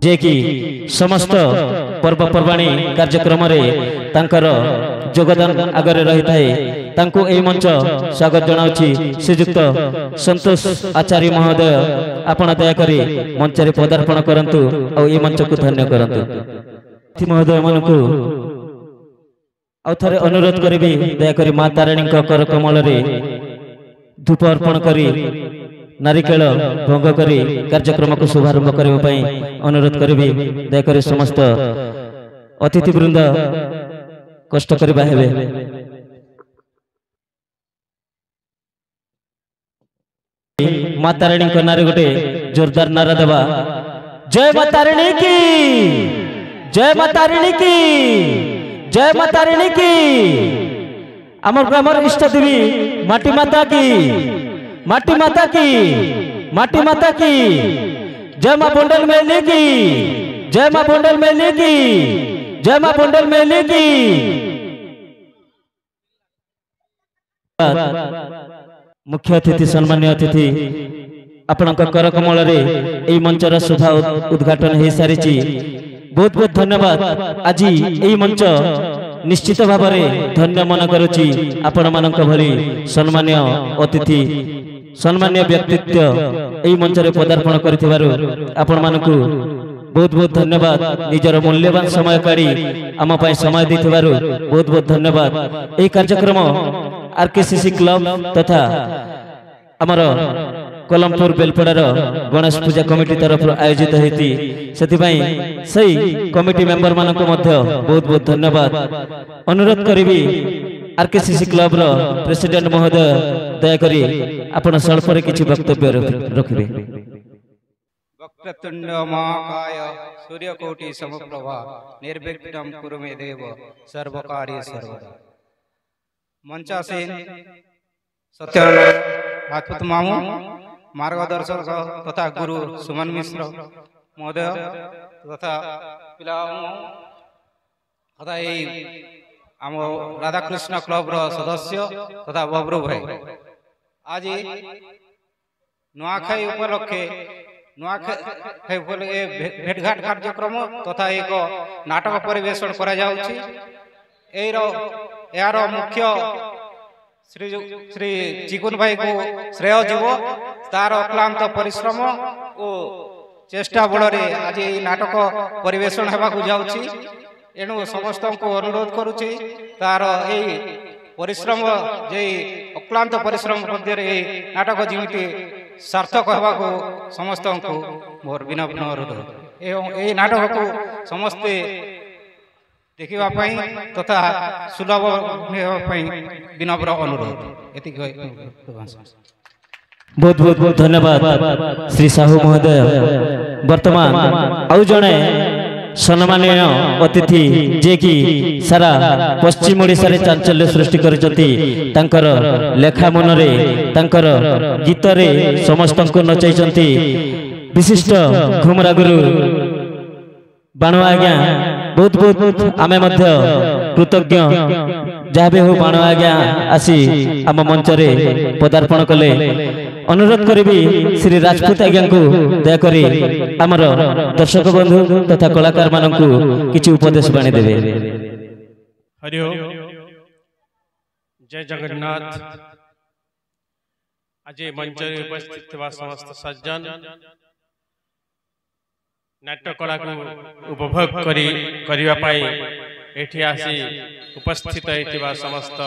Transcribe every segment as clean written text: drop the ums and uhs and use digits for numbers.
जे कि समस्त पर्वपर्वाणी कार्यक्रम तांकर योगदान आगे रही है तांको ए मंच स्वागत जनाउछि श्रीयुक्त संतोष आचार्य महोदय आपण दयाकरी मंच रे पदार्पण करंतु और ए मंच को धन्य करंतु महोदय मानकु आउ थरे अनुरोध करिबी दयाकरी मां तारिणी कर कमल रे धूप अर्पण करी नारिकेल भंग करी कार्यक्रम को शुभारंभ करबा पई अनुरोध करिबी दयाकरी समस्त अतिथि वृंद कष्ट करबा हेबे। मां तारिणी को नारे गोटे जोरदार नारा देवा जय मां तारिणी की, जय मां तारिणी की, जय मां तारिणी की। अमर ग्रामर इष्ट देवी माटी माता की, माटी माता की, माटी माता की। जय मां बोंडल मेली की, जय मां बोंडल मेली की, जय मां बोंडल मेली की। मुख्य अतिथि सम्मान्य अतिथि आपणक कर कमल रे एई मंचर शोभा उद्घाटन हो सारी बहुत बहुत धन्यवाद। आज एई मंच निश्चित भाव में धन्य मन करुची आपण मानक भली सम्मान्य अतिथि सम्मान्य व्यक्तित्व एई मंच रे पदार्पण करथिबारु आपण मानकु बहुत बहुत धन्यवाद। निजर मूल्यवान समय काढ़ी आम पाई समय देथिबारु बहुत बहुत धन्यवाद। एई कार्यक्रम आरकेसीसी क्लब तथा आमर कोलमपुर बेलपड़ार गणेश पूजा कमिटी तरफ आयोजित होती से कमिटी मेंबर मानक बहुत बहुत धन्यवाद। अनुरोध करी आरकेसीसी क्लब रो प्रेसिडेंट महोदय दयाकरी आपण स्वल्प किछि वक्तव्य रखिबे। वक्रतुंड महाकाय सूर्यकोटि समप्रभा निर्विघ्नं कुरु मे देव सर्वकार्ये सर्वदा। मंचासीन सत्यानंद राजपूत मामू मार्गदर्शक तथा गुरु सुमन मिश्र महोदय तथा पिला तथा आम राधाकृष्ण क्लब रो सदस्य तथा बब्रू भाई आज नुआखाई उपलक्षे नुआखाई भेटघाट कार्यक्रम तथा एक नाटक परिवेशन करा जाउछि। यार मुख्य श्री श्री चिकुन भाई को श्रेय जीव तार अक्लांत परिश्रम और चेष्टा बल आज ये नाटक परिवेशन होगा जाउछि। एणु समस्त को अनुरोध करुछि तार यही परिश्रम जे अक्लांत परिश्रम मध्य नाटक जमी सार्थक होगा समस्त को मोर विनम्र अनुरोध एवं यही नाटक को समस्ते देखा तथा सुलभ विनम्र अनुरोध। बहुत बहुत बहुत धन्यवाद श्री साहू महोदय। वर्तमान आउ जड़े सम्माननीय अतिथि जे कि सारा पश्चिम ओडिशा रे चांचल्य सृष्टि कर लेखा मन गीत रे समस्त को नचाई विशिष्ट घुमरा गुरु बाणु आज्ञा बहुत बहुत आमे मध्य कृतज्ञ जहाँ भी हो बाण आज्ञा आसी आम मंच रे पदार्पण कले। अनुरोध करी श्री राजपूत आज्ञा को दयाकरी आमर दर्शक बंधु तथा कलाकार मानकु किछि उपदेश बाणी देबे। हरि ओम, जय जगन्नाथ। आज मंच रे उपस्थित थिबा समस्त सज्जन नाट्य कला को उपभोग करिवा पाई एठी आसी उपस्थित होइतिबा समस्त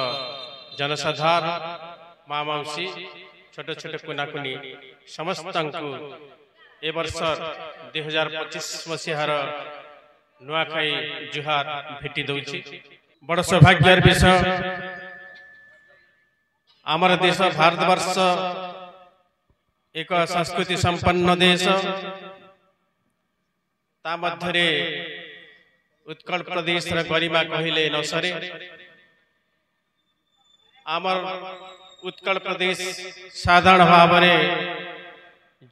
जनसाधारण माँ मौसी छोट छोट कुना कुनी समस्त को ए वर्ष 2025 मसीहार नुआखाई जुहार भेटी दउछि। बड़ सौभाग्यर विषय आमर देश भारतवर्ष एक संस्कृति संपन्न देश ता मध्यरे उत्कल प्रदेश गरिमा कहिले न सरे। आमर उत्कल प्रदेश साधारण भाव में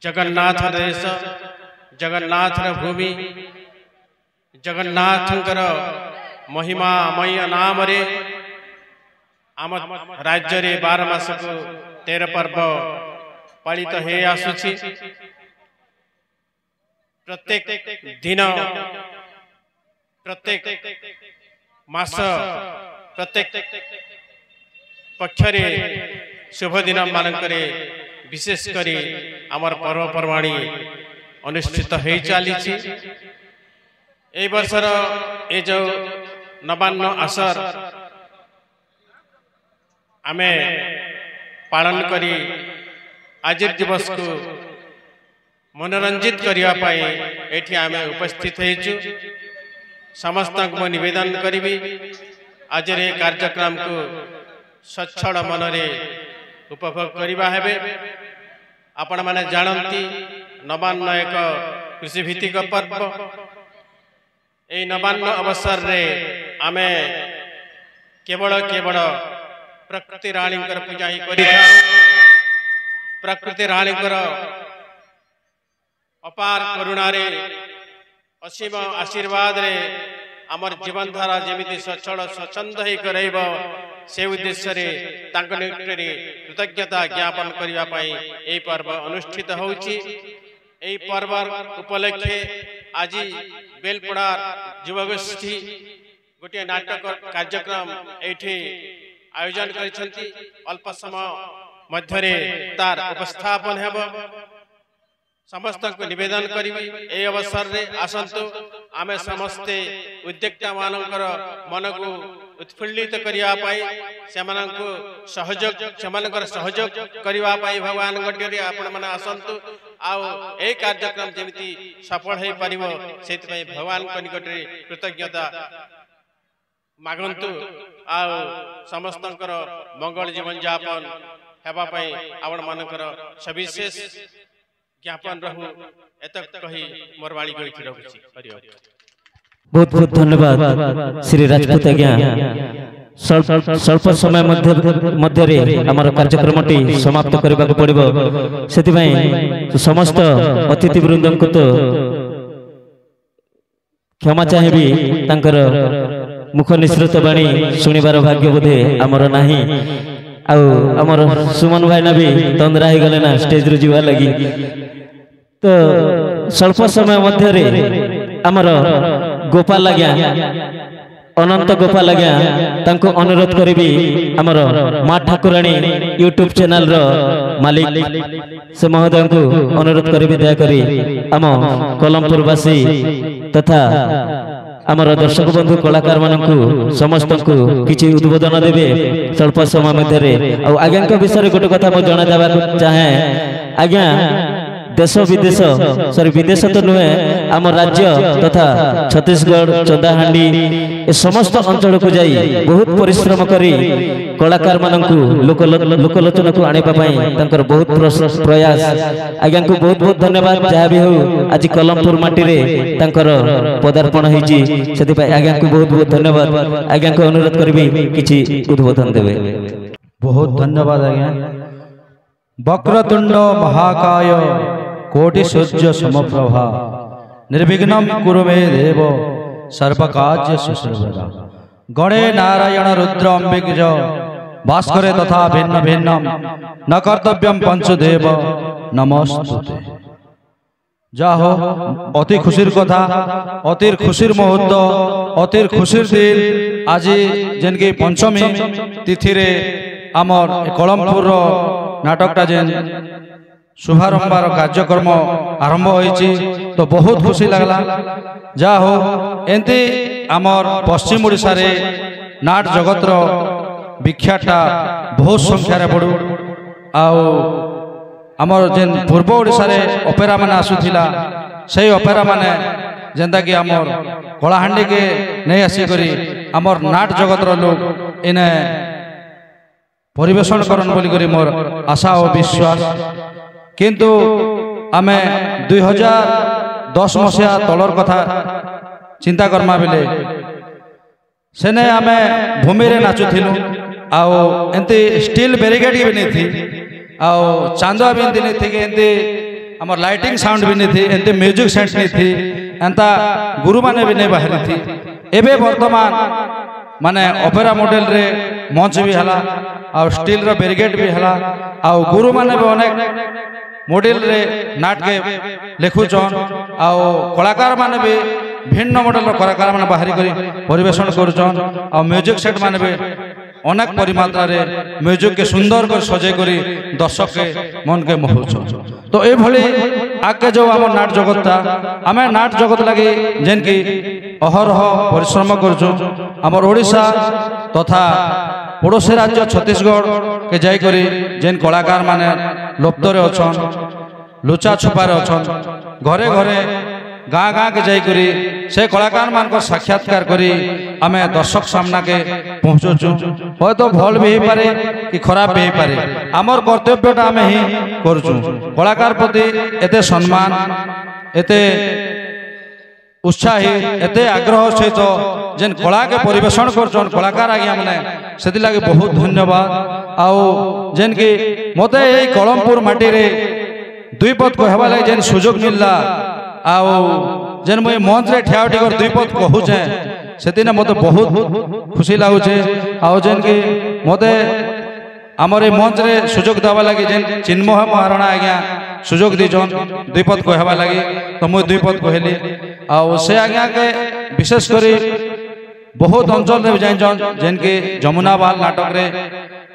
जगन्नाथ देश जगन्नाथ भूमि जगन्नाथंकर महिमामय नाम रे आम राज्य रे 12 मास को 13 पर्व पालित हे आसुछि। प्रत्येक दिन प्रत्येक मास प्रत्येक पक्षरे शुभ दिन मानकरे विशेष करी आमर पर्वपर्वाणी अनुष्ठित हो चली वर्षर ये जो नवान्न आसर आमे पालन करी आज दिवस को मनोरंजित करने एठी आमे उपस्थित होइछु। समस्त को निवेदन करी आज रे कार्यक्रम को सच्छल मनरे उपभोग करवा हेबे। आपण माने जानती नवान्न एक कृषि भित्तिक पर्व। ए नवान्न अवसर रे आमे केवल केवल प्रकृति राणी पूजा ही करी प्रकृति राणी अपार करुणा रे असीम आशीर्वाद रे आमर जीवन धारा जमी सचल स्वच्छंद ही करब से उद्देश्य रे तांको निकटरे कृतज्ञता ज्ञापन करने यही पर्व अनुष्ठित होउची। यही पर्व उपलक्षे आज बेलपड़ार युवगोष्ठी गोटे नाटक कार्यक्रम एठी आयोजन करिसेंती। अल्प समय मध्यरे तार उपस्थापन हेब। समस्त को निवेदन करी ए अवसर रे आसंतु आमे समस्ते उद्योक्ता मानकर मन को उत्फुल्लित करिया पाई सेमानंकु सहयोग करिवा पाई भगवान गड्डे आपण माने आसंतु आउ ए कार्यक्रम जेमिति सफल हे परिबो सेति पई भगवान को निकट रे कृतज्ञता मागंतु आउ समस्तंकर मंगल जीवन यापन हेबा पई आपण मानकर सविशेष ज्ञापन रहू एतक कही मोरवाणी गई रखुची। बहुत बहुत धन्यवाद श्री राजपूत आज्ञा। स्वल्प समय मध्य आमर कार्यक्रमटी समाप्त करने को पड़ो से समस्त अतिथि वृंद को तो क्षमा चाहिए तांकर मुख निश्रित वाणी शुणिबार भाग्य बोधे आमर नाही। आमर सुमन भाईना भी तंद्रा हो गले ना स्टेज रु जीवा लगी। तो स्वल्प समय मध्य आमर गोपाल आज्ञा अनंत गोपाल आज्ञा तांको अनुरोध करी आमर माँ ठाकुराणी यूट्यूब चैनल रो मालिक से महोदय को अनुरोध करी दयाकरी आम कलमपुरवासी तथा आमर दर्शक बंधु कलाकार मानकु समस्त को किछि उद्बोधन देबे स्वल्प समय मध्य आज्ञा विषय गोटे कथा मो जणा देबा चाहे। आज्ञा देश विदेश सॉरी विदेश तो नुहे आम राज्य तथा छत्तीसगढ़ चंदाहांडी ए समस्त अंचल को जाई बहुत परिश्रम करी कलाकार मानकु लोकलोचन को आने तांकर बहुत प्रयास। आज्ञा को बहुत बहुत धन्यवाद। जहाँ भी हो आज कलमपुर माटी रे तांकर पदार्पण होईची सेति पई आज्ञा को बहुत बहुत धन्यवाद। आज्ञा को अनुरोध करबी किछि उद्बोधन देबे। बहुत धन्यवाद आज्ञा। वक्रतुंड महाकाय कोटि सूर्य समप्रभा निर्विघ्नं कुरु मे देव सर्वकार्येषु सर्वदा। गणे नारायण रुद्र अम्बिज भास्करे तथा भिन्न भिन्न न कर्तव्यम पंचदेव नमस्तुते। जाहो अति खुशीर कथा अति खुशीर मुहूर्त अति खुशीर दिन आज जेनके पंचमी तिथि रे आमर कलमपुर नाटकटा जेन शुभारंभार कार्यक्रम आरंभ होईची तो बहुत खुशी लगला। जा हो एंती आमर पश्चिम ओडिशा रे नाट जगतर विख्याता बहुत संख्यार पड़ू आउ आमर जेन पूर्व ओडिशा रे ऑपेरा माने आसुथिला से ऑपेरा माने जेंता कि आमर कलाहांडी के नहीं आसी करी आमर नाट जगतर लोग इने परिवेशन करन बोली करी मोर आशा और विश्वास। किंतु आमे 2010 मसीहा तलर कथा चिंता करमा बेले सेने आमे भूमि रे नाचुथिलु आउ एंती स्टील बैरिकेड भी नहीं थी आउ चांदुआ भी नहीं थी एंती हमर लाइटिंग साउंड भी नहीं थी एंती म्यूजिक सेट नहीं थी एंता गुरु माने भी नहीं बाहरी थी। एबे वर्तमान माने ऑपेरा मॉडल रे मंच भी हला आ स्टील रो बैरिकेड भी हला आ गुरु माने भी अनेक मॉडल रे नाटके लिखुचन आ कलाकार माने भी भिन्न मॉडल कलाकार माने बाहरी करी परिवेशन करूचन आ म्यूजिक सेट माने भी अनेक परिमात्रा रे म्यूजिक के सुंदर कर सजे करी दर्शक के मन के मोहउचन। तो ए भली आगे जो आम नाट जगतटा आम नाट जगत लगी जेन की अहरह परिश्रम करूँ आमर ओडिशा तथा पड़ोसी राज्य छत्तीसगढ़ के जाई करी जेन कलाकार माने लुप्तरे अछन लुचा छुपारे अछन घरे घरे गाँ गाँ के जाई करी से कलाकार मान को साक्षात्कार करी आमे दर्शक सामना के पहुँचुचु हो तो भल भी हो पारे कि खराब भी हो पारे आमर कर्तव्यटा आमे ही करूचु कलाकार प्रति एते सम्मान एते उत्साही एते आग्रह सहित जेन कला के परिवेशन करछन कलाकार आज्ञा माने सेति लागे बहुत धन्यवाद आउ जेन की मते एई कलमपुर माटी रे दुई पद कहबा लागे जेन सुयोग मिलला आउ जेन मुई मंच रे ठिया उठी कर दुई पद कहूचे सेदिन मते बहुत खुशी लागुचे आउ जेन की मते आमर ए मंच रे सुयोग देवा लगी जेन चिन्मय महाराणा आज्ञा सुयोग दीजन दुई पद कहबा लगी तो मुई दुई पद कहली आउ से आज्ञा के विशेष करी बहुत अंचल रे जाइजन जेन की जमुनाबाल नाटक रे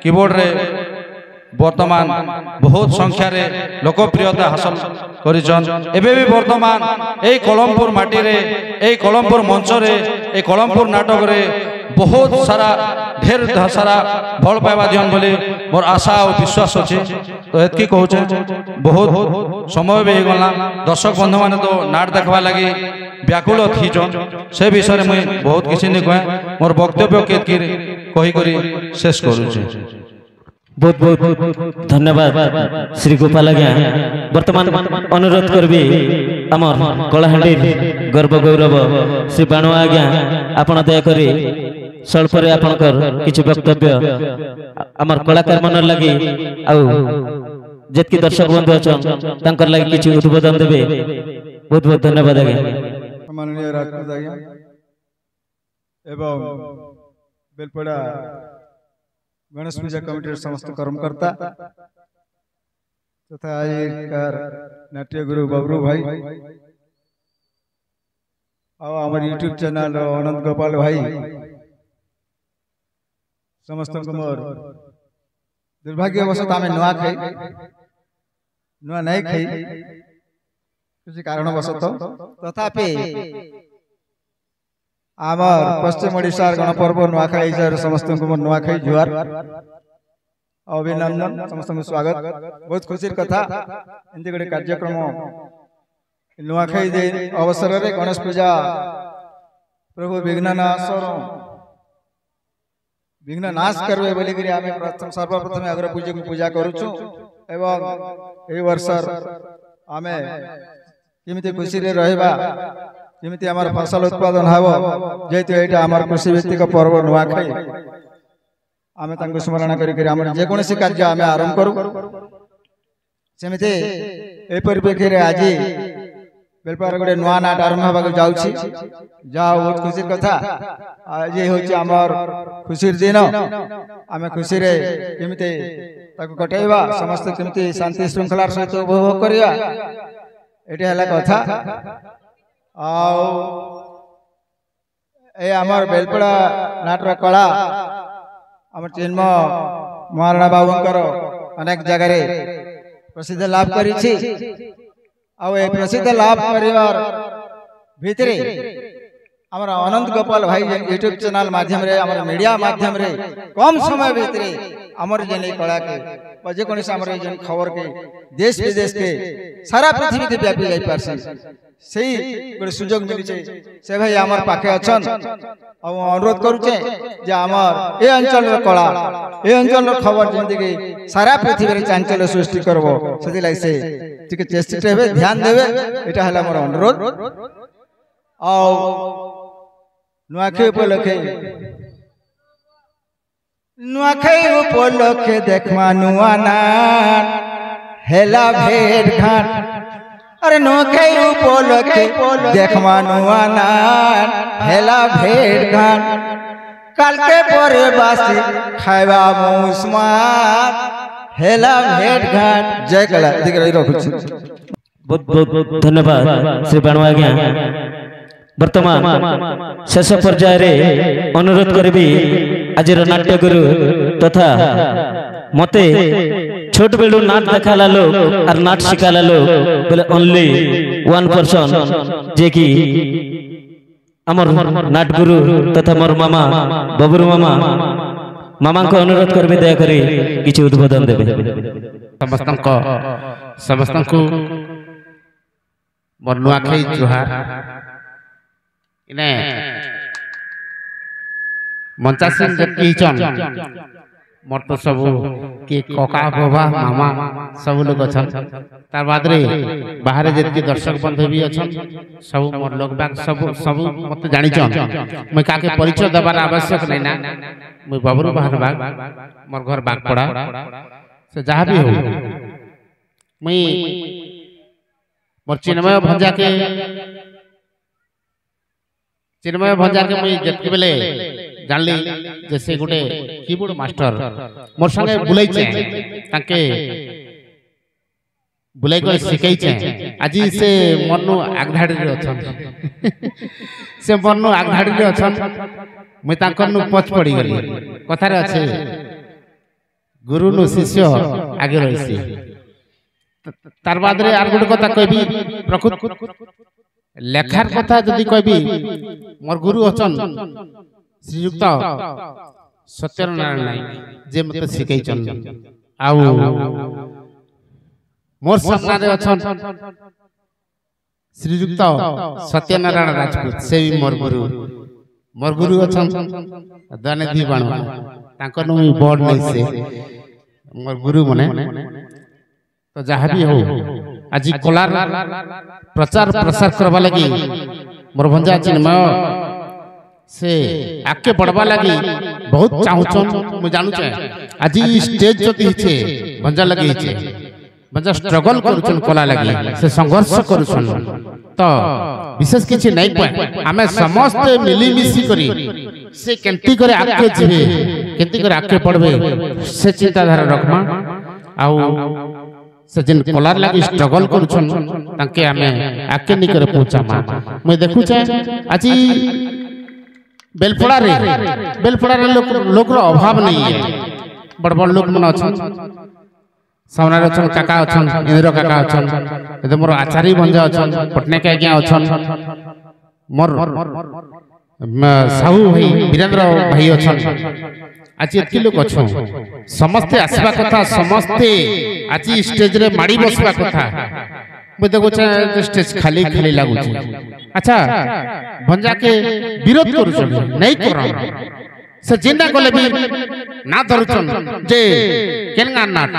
कीबोर्ड रे वर्तमान बहुत संख्या रे लोकप्रियता हासिल करिजन एबे भी वर्तमान एई कलमपुर माटी रे एई कलमपुर मंच रे एई कलमपुर नाटक रे बहुत सारा ढेर सारा भल पाइबा दियन बोली मोर आशा और विश्वास अच्छे। तो एतकी कहूचे बहुत समय भी गला दर्शक बंधु माने तो नाट देखवा लगी व्याकुल थीचन से विषय मुई बहुत किसी नहीं कहे मोर वक्तव्य केतकी कही करी शेष करूचे। बहुत बहुत धन्यवाद श्री गोपाल आज्ञा वर्तमान अनुरोध करबी आमर कलाहांडी गर्व गौरव श्री बाणु आज्ञा आपण दयाकरी स्वल्परे आपणकर किछि वक्तव्य आमर कलाकार मन लगी आउ जेतकी दर्शक बंधु अछन तांकर लगी किछि उद्बोधन देबे। बहुत बहुत धन्यवाद आज्ञा। माननीय राजपूत आज्ञा एवं बेलपड़ा गणेश पूजा कमिटी समस्त कर्मकर्ता तथा आजकार नाट्य गुरु बबरू भाई और हमारे यूट्यूब चैनल अनंत गोपाल भाई समस्त मोर दुर्भाग्यवश आम नुआ खाई नुआ नहीं खाई किसी कारणवशत तथापि आमर पश्चिम ओडिशा गणपर्व नुआखाई समस्त नुआखाई जुआर अभिनंदन समस्त स्वागत बहुत खुशी कथा एमती गोटे कार्यक्रम नुआखाई अवसर में गणेश पूजा प्रभु विघ्न नाश करवे बोलिक आम सर्वप्रथम अग्र पूजा को पूजा करुचु एवं ए वर्ष आम केमिति खुशी रे रहबा केमिति आमर फसल उत्पादन हबो जेतु एटा आमर कृषि भित्तिक पर्व नुआखाई आमे तांको स्मरण करी आमर जे कोनसी कार्य आमे आरंभ करू सेमिति ए परिप्रेक्षी रे आज बेलपार गोटे नुआ नाट आरंभ होगा जाउछि जा बहुत खुशी कथा आज होछि आमर खुशी दिन आमे खुशी रे केमिति ताको कटाइबा समस्त केमिति शांति श्रृंखला सहित उपभोग करिया एटा हला कथा आओ ए आमर बेलपड़ा नाटर कला आमर चिन्मय महाराणा बाबूंकर अनेक जगह प्रसिद्ध लाभ करिछि आउ ए प्रसिद्ध लाभ करिवार भितरे आमर अनंत गोपाल भाई यूट्यूब चैनल माध्यम रे आमर मीडिया माध्यम रे कम समय भितरे आमर जेने कला के बजे कोनी सामरे जेन खबर के देश विदेश के सारा पृथ्वी ते व्यापी जाई पारसी सही गोटे सुजोग मिली से भाई आमर पाखे अछन और अनुरोध करूचे जे आमर ए अंचल रो कला ए अंचल रो खबर जेंति कि सारा पृथ्वी रे चांचल्य सृष्टि करबो सेति लाई से ठीक चेष्टित हेबे ध्यान देबे एटा हला मोर अनुरोध। आ नुआखाई उपलक्षे देखमा नुआ नाट हेला भेट घाट अरे नुआखाई उपलक्षे देखमा नुआ नाट हेला भेट घाट কালকে পরে বাসি খাইবা মৌসমাত হেলা ভেট ঘাট জয় কলা এদিকে রখুছি। बहुत बहुत धन्यवाद श्री बाणु आज्ञा। वर्तमान शेष पर्याय रे अनुरोध करी आज नाट्य गुरु तथा मते छोट बेलू नाट देखाला लोग और नाट शिखाला लोग बोले ओनली वन पर्सन जे कि अमर नाट गुरु तथा मोर मामा बबुरु मामा मामा को अनुरोध करबे दया करी किछि उद्बोधन देबे। समस्त को मोर नुआखाई जुहार। इने मंचासीन जति चन मोर तो सब के कका बाबा मामा सब लोग अछन। तार बाद रे बाहर जति दर्शक बंधु भी अछन सब मोर लोग बाग सब सब मते जानि चन। मैं काके परिचय दबार आवश्यक नै ना। मैं बबरू बाहर बाग मोर घर बाग पड़ा से जहाँ भी हो मैं मोर चिन्मय भंजा के मैं जतके बेले जानली जैसे गोटे कीबोर्ड मास्टर मोर संगे बुलाई छे ताके बुलाई को सिखाई छे। आज से मन्नु आगधाड़ी रे अछन से मन्नु आगधाड़ी रे अछन। मैं ताकर नु पछ पड़ी गली कथारे अछि गुरु नु शिष्य आगे रहिसी। तार बाद रे आर गुड कथा कहबी प्रकृत लेखार कथा जदि कहबी मोर गुरु अछन श्रीयुक्त सत्यनारायण नायक जे मते सिखाई छन। आउ मोर सामने रे अछन श्रीयुक्त सत्यनारायण राजपूत से भी मोर गुरु अछन दानेदी बाण ताकर नु बोर्ड नै से मोर गुरु मने। तो जहाँ भी हो आज कलार प्रचार प्रसार करवा लगी मोर भंजा चिन्मय से आके बढ़वा लगी बहुत चाहूचन। मैं जानू छे आज स्टेज जति छे भंजा लगी छे भंजा स्ट्रगल करूछन कला लगी से संघर्ष करूछन। तो विशेष किछि नै पय हमें समस्त मिली मिसी करी से केंती करे आके जिवे केंती करे आके पड़बे से चिंताधारा रखमा। आउ से जिन कलार लगी स्ट्रगल करूछन ताके हमें आके निकर पहुंचामा। मैं देखु छे आज बेलपड़ा रे लोक रो अभाव नहीं है। बड़ बड़ लोक मन अछन सामने अछन काका अछन इंद्र काका अछन एते मोर आचार्य भंजा अछन पटनायक आज्ञा अछन मोर साहू भाई वीरेंद्र भाई अछन। आज एतकी लोक अछन समस्ते आसबा कथा समस्ते आज स्टेज रे माड़ी बसबा कथा। मैं देखो स्टेज खाली खाली लागू। अच्छा भंजा के विरोध करू नहीं कर से जिंदा गले भी ना धरुचन जे केनगा नाट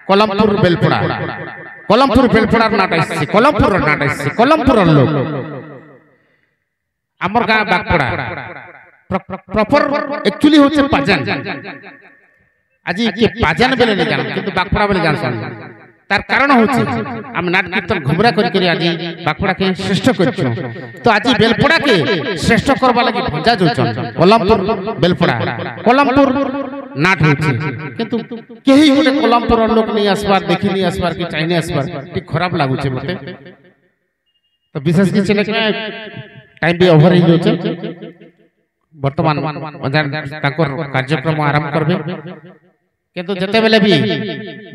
कोलमपुर बेलपड़ा नाट आइछि कोलमपुर लोग हमर गां बागपड़ा प्रॉपर एक्चुअली होचे पाजन। आज के पाजन बेले नहीं जान किंतु बागपड़ा बेले जानसन। तार कारण होचे हम नाट कीर्तन घुमरा करी करी आज बागपड़ा के श्रेष्ठ करछु। तो आज बेलपड़ा के श्रेष्ठ करबा लागि भंजा जोचन कोलमपुर बेलपड़ा कोलमपुर नाट होचे किंतु केही गोटे कोलमपुर लोक नहीं आसबार देखि नहीं आसबार कि चाइने आसबार टी खराब लागु छे मते। तो विशेष किछ ने टाइम भी ओवर ही होचे वर्तमान ताकर कार्यक्रम आरंभ करबे किंतु जते बेले भी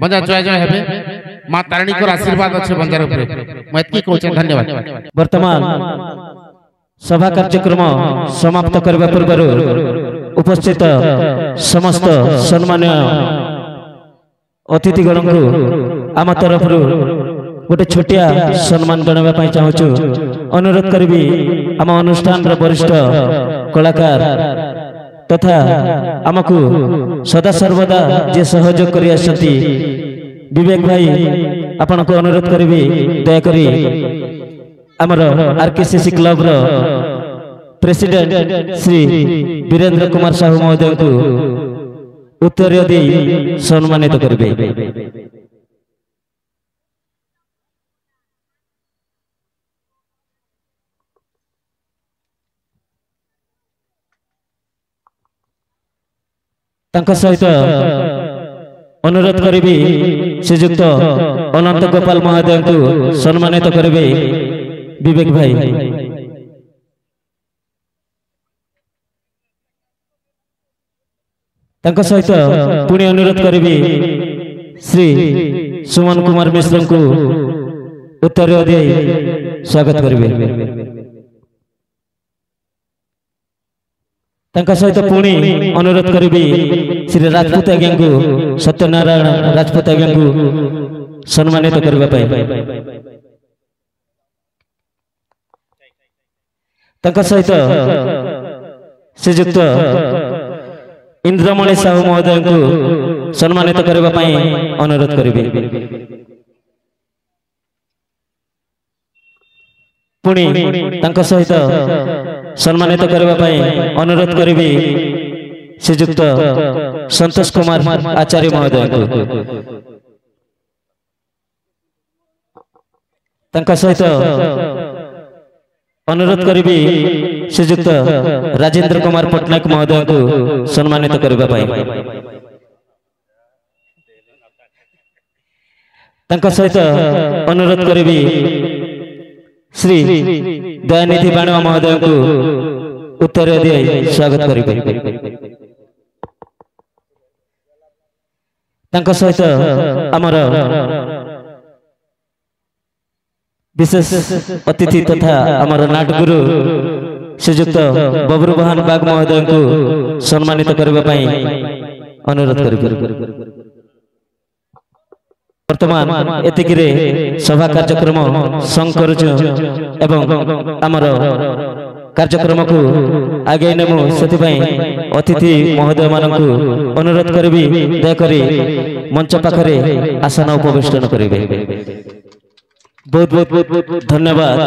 बंजा जय जय हेबे मां तारिणी को आशीर्वाद अच्छे बंजार ऊपर मैं एतकी कहूँ धन्यवाद। वर्तमान सभा कार्यक्रम समाप्त करबा पूर्व उपस्थित समस्त सम्माननीय अतिथिगण को आम तरफ गोटे छोटिया सम्मान जनाबा चाहूँ। अनुरोध करी आम अनुष्ठान वरिष्ठ कलाकार तथा आमको सदा सर्वदा जे सहयोग करी आसती विवेक भाई आपण को अनुरोध करी दयाकोरी आमर आरकेसीसी क्लब रो प्रेसिडेंट श्री वीरेंद्र कुमार साहू महोदय को उत्तरीय दी सम्मानित करिवे। तांका सहित अनुरोध करी श्रीजुक्त अनंत गोपाल महोदय को सम्मानित करेंगे विवेक भाई। तांका सहित पुणी अनुरोध करी श्री सुमन कुमार मिश्र को उत्तर दे स्वागत करेंगे। तांका सहित पुणी अनुरोध करी श्री राजपूत आज्ञा को सत्यनारायण राजपूत आज्ञा को सम्मानित करने। तांका सहित श्रीजुक्त इंद्रमणि साहू महोदय को सम्मानित करने अनुरोध करेंगे। पुणी तांका सहित सम्मानित करने अनुरोध करी श्रीजुक्त संतोष कुमार आचार्य महोदय को। तांका सहित अनुरोध करी श्रीजुक्त राजेंद्र कुमार पट्टनायक महोदय को सम्मानित करने। तांका सहित अनुरोध करी श्री दयानिधि बाणवा महोदय को उत्तर दे स्वागत करेंगे। तांका सहित आमर विशेष अतिथि तथा आमर नाटगुरु श्रीजुक्त बबरू बहान बाग महोदय को सम्मानित करने अनुरोध करेंगे। वर्तमान एतिकिरे सभा कार्यक्रम संग करुछु एवं आमर कार्यक्रम को आगे नेमु सेथिपाई अतिथि महोदय मानकु अनुरोध करबी दयाकरी मंच पाखरे आसन उपवेशन करेंगे। बहुत बहुत धन्यवाद।